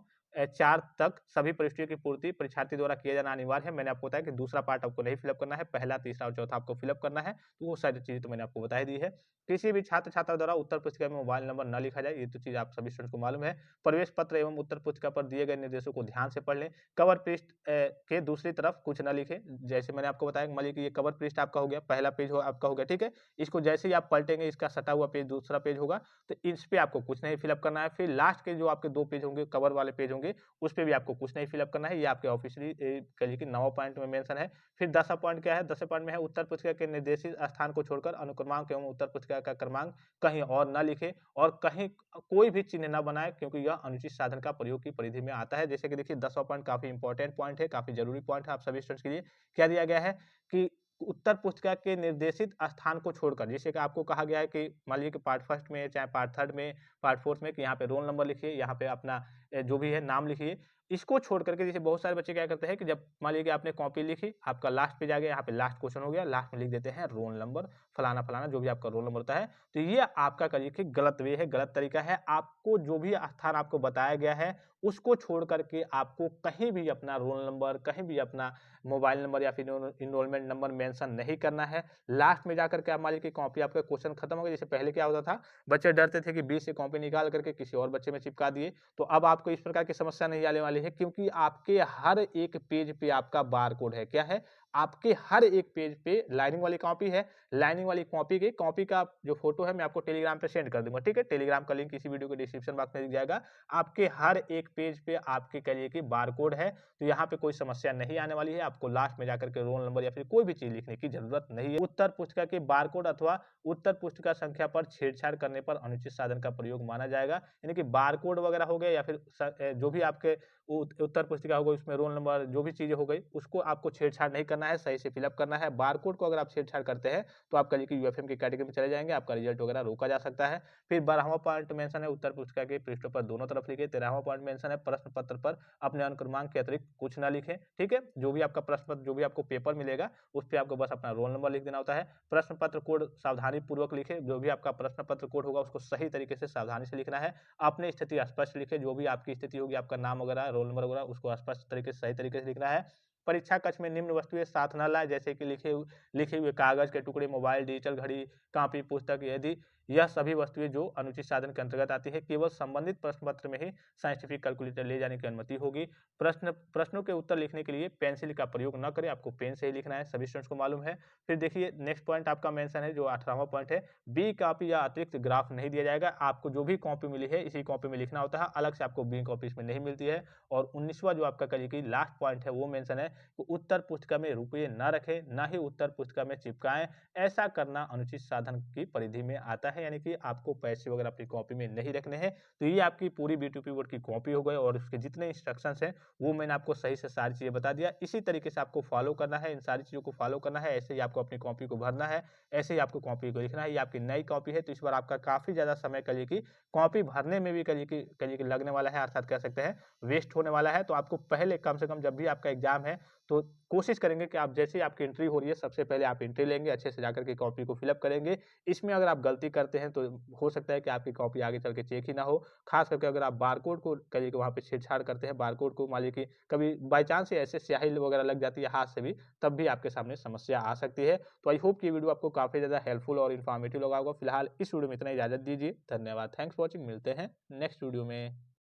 4 तक सभी प्रविष्टियों की पूर्ति परीक्षार्थी द्वारा किया जाना अनिवार्य है। मैंने आपको बताया कि दूसरा पार्ट आपको नहीं फिलअप करना है, पहला, तीसरा और चौथा आपको फिलअप करना है, तो वो सारी चीज़ें तो मैंने आपको बता ही दी है। किसी भी छात्र-छात्रा द्वारा उत्तर पुस्तिका में मोबाइल नंबर न लिखा जाए, ये तो चीज़ आप सभी स्टूडेंट्स को मालूम है। प्रवेश पत्र एवं उत्तर पुस्तिका पर दिए गए निर्देशों को ध्यान से पढ़ लें। कवर पृष्ठ के दूसरी तरफ कुछ न लिखें। जैसे मैंने आपको बताया, मान लीजिए कि ये कवर पृष्ठ आपका हो गया, पहला पेज हो आपका हो गया, ठीक है? इसको जैसे ही आप पलटेंगे, इसका सटा हुआ पेज दूसरा पेज होगा, तो इस पे आपको कुछ नहीं फिलअप करना है। फिर लास्ट के जो आपके 2 पेज होंगे, कवर वाले पेज होंगे, उस पे भी आपको कुछ नहीं फिलअप करना है। ये आपके ऑफिशियली कहिए कि 9वां पॉइंट में मेंशन है। फिर 10वां पॉइंट क्या है? 10वें पॉइंट में है, उत्तर पुस्तिका के निर्देशित स्थान को छोड़कर अनुक्रमांक एवं उत्तर पुस्तिका का क्रमांक कहीं और न लिखें और कहीं कोई भी चिन्ह न बनाएँ, क्योंकि यह अनुचित साधन का प्रयोग की परिधि में आता है। जैसे कि देखिए 10वां पॉइंट काफ़ी इंपॉर्टेंट पॉइंट है, काफ़ी ज़रूरी पॉइंट है आप सभी स्टूडेंट्स के लिए। क्या दिया गया है कि उत्तर पुस्तिका के निर्देशित स्थान को छोड़कर, जैसे कि आपको कहा गया है कि मान लीजिए कि पार्ट फर्स्ट में, चाहे पार्ट थर्ड में, पार्ट फोर्थ में, कि यहाँ पे रोल नंबर लिखिए, यहाँ पे अपना जो भी है नाम लिखिए। इसको छोड़ करके जैसे बहुत सारे बच्चे क्या करते हैं कि जब मान लीजिए कि आपने कॉपी लिखी, आपका लास्ट पेज आ गया, यहाँ पे लास्ट क्वेश्चन हो गया, लास्ट में लिख देते हैं रोल नंबर फलाना-फलाना, जो भी आपका रोल नंबर होता है। तो ये आपका करिए कि गलत वे है, गलत तरीका है। आपको जो भी स्थान आपको बताया गया है, उसको छोड़ करके आपको कहीं भी अपना रोल नंबर, कहीं भी अपना मोबाइल नंबर या फिर एनरोलमेंट नंबर मेंशन नहीं करना है। लास्ट में जाकर के आप मान लीजिए कि कॉपी आपका क्वेश्चन खत्म हो गया, जैसे पहले क्या होता था, बच्चे डरते थे कि बीच से कॉपी निकाल करके किसी और बच्चे में चिपका दिए। तो अब आपको इस प्रकार की समस्या नहीं आने वाली है, क्योंकि आपके हर एक पेज पे आपका बारकोड है। क्या है? आपके हर एक पेज पे लाइनिंग वाली कॉपी है। लाइनिंग वाली कॉपी का जो फ़ोटो है मैं आपको टेलीग्राम पे सेंड कर दूँगा, ठीक है? टेलीग्राम का लिंक इसी वीडियो के डिस्क्रिप्शन बॉक्स में दिख जाएगा। आपके हर एक पेज पे आपके कहिए कि बारकोड है, तो यहाँ पे कोई समस्या नहीं आने वाली है। आपको लास्ट में जाकर के रोल नंबर या फिर कोई भी चीज़ लिखने की ज़रूरत नहीं है। उत्तर पुस्तिका के बारकोड अथवा उत्तर पुस्तिका संख्या पर छेड़छाड़ करने पर अनुचित साधन का प्रयोग माना जाएगा। यानी कि बारकोड वगैरह हो गए या फिर जो भी आपके उत्तर पुस्तिका हो गई, उसमें रोल नंबर जो भी चीज़ें हो गई, उसको आपको छेड़छाड़ नहीं करना है, सही से फिलअप करना है। बारकोड को अगर आप छेड़छाड़ करते हैं, तो आप कहिए कि यूएफएम की कैटेगरी में चले जाएँगे, आपका रिजल्ट वगैरह रोका जा सकता है। फिर 12वां पॉइंट मेंशन है, उत्तर पुस्तिका के पृष्ठों पर दोनों तरफ लिखिए। 13वां पॉइंट मेंशन है, प्रश्न पत्र पर अपने अनुक्रमांक के अतिरिक्त कुछ ना लिखें, ठीक है? जो भी आपका प्रश्न पत्र, जो भी आपको पेपर मिलेगा, उस पे आपको बस अपना रोल नंबर लिख देना होता है। प्रश्न पत्र कोड सावधानीपूर्वक लिखें, जो भी आपका प्रश्न पत्र कोड होगा, उसको सही तरीके से सावधानी से लिखना है। अपनी स्थिति स्पष्ट लिखें, जो भी आपकी स्थिति होगी, आपका नाम वगैरह, रोल नंबर वगैरह, उसको स्पष्ट तरीके से, सही तरीके से लिखना है। परीक्षा कक्ष में निम्न वस्तुएँ साथ न लाएँ, जैसे कि लिखे हुए कागज़ के टुकड़े, मोबाइल, डिजिटल घड़ी, कॉपी, पुस्तक। यदि यह सभी वस्तुएं जो अनुचित साधन के अंतर्गत आती है, केवल संबंधित प्रश्न पत्र में ही साइंटिफिक कैलकुलेटर ले जाने की अनुमति होगी। प्रश्नों के उत्तर लिखने के लिए पेंसिल का प्रयोग न करें, आपको पेन से ही लिखना है, सभी स्टूडेंट्स को मालूम है। फिर देखिए नेक्स्ट पॉइंट आपका मेंशन है जो 18वां पॉइंट है, बी कॉपी या अतिरिक्त ग्राफ नहीं दिया जाएगा। आपको जो भी कॉपी मिली है इसी कॉपी में लिखना होता है, अलग से आपको बी कॉपी इसमें नहीं मिलती है। और 19वां जो आपका करिए कि लास्ट पॉइंट है वो मेंशन है कि उत्तर पुस्तिका में रुपये न रखें, ना ही उत्तर पुस्तिका में चिपकाएं। ऐसा करना अनुचित साधन की परिधि में आता है, यानी कि आपको पैसे वगैरह अपनी कॉपी में नहीं रखने हैं। तो ये आपकी पूरी B2P बोर्ड की कॉपी हो गई और उसके जितने इंस्ट्रक्शंस हैं वो मैंने आपको सही से सारी चीजें बता दिया। इसी तरीके से आपको फॉलो करना है, इन सारी चीजों को फॉलो करना है, ऐसे ही आपको अपनी कॉपी को भरना है, ऐसे ही आपको कॉपी को लिखना है। ये आपकी नई कॉपी है तो इस बार आपका काफी ज्यादा समय करिए कि कॉपी भरने में भी करिए कि लगने वाला है, अर्थात कह सकते हैं वेस्ट होने वाला है। तो आपको पहले कम से कम जब भी आपका एग्जाम है तो कोशिश करेंगे कि आप जैसे ही आपकी एंट्री हो रही है सबसे पहले आप एंट्री लेंगे, अच्छे से जाकर के कॉपी को फिलअप करेंगे। इसमें अगर आप गलती करते हैं तो हो सकता है कि आपकी कॉपी आगे चल के चेक ही ना हो। खास करके अगर आप बारकोड को करिए कि वहाँ पे छेड़छाड़ करते हैं, बारकोड को मान लीजिए कि कभी बाय चांस ही ऐसे स्याही वगैरह लग जाती है हाथ से भी, तब भी आपके सामने समस्या आ सकती है। तो आई होप कि ये वीडियो आपको काफ़ी ज़्यादा हेल्पफुल और इन्फॉर्मेटिव लगा होगा। फिलहाल इस वीडियो में इतना ही, इजाज़त दीजिए। धन्यवाद, थैंक्स फॉर वॉचिंग। मिलते हैं नेक्स्ट वीडियो में।